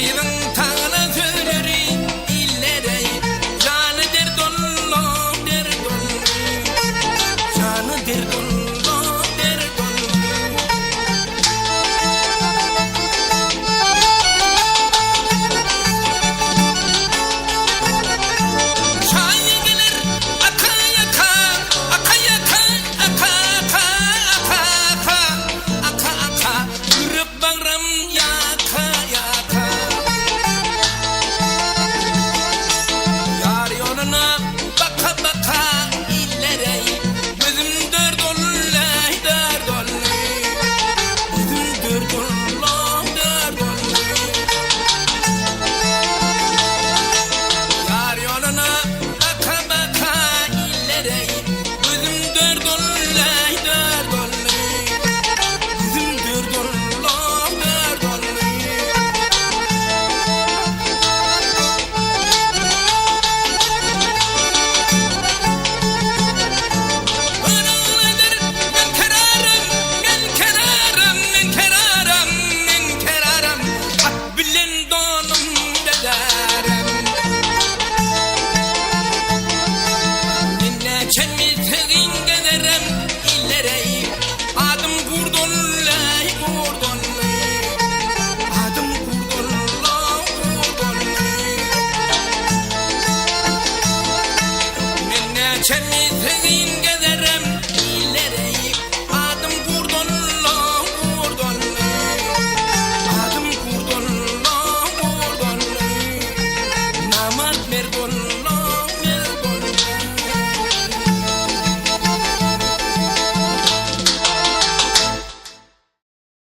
Kıyının tağına söyleri illere canı derdonlu derdonlu canı derdonlu derdonlu çayı gelir aka yaka aka yaka aka aka aka aka aka aka kırıp bağrım yaka yaka yar yoluna baka baka illere gözüm derdonlu derdonlu gözüm derdonlu derdonlu yar yoluna baka baka illere gözüm derdonlu derdonlu gözüm derdonlu derdonlu Çemizin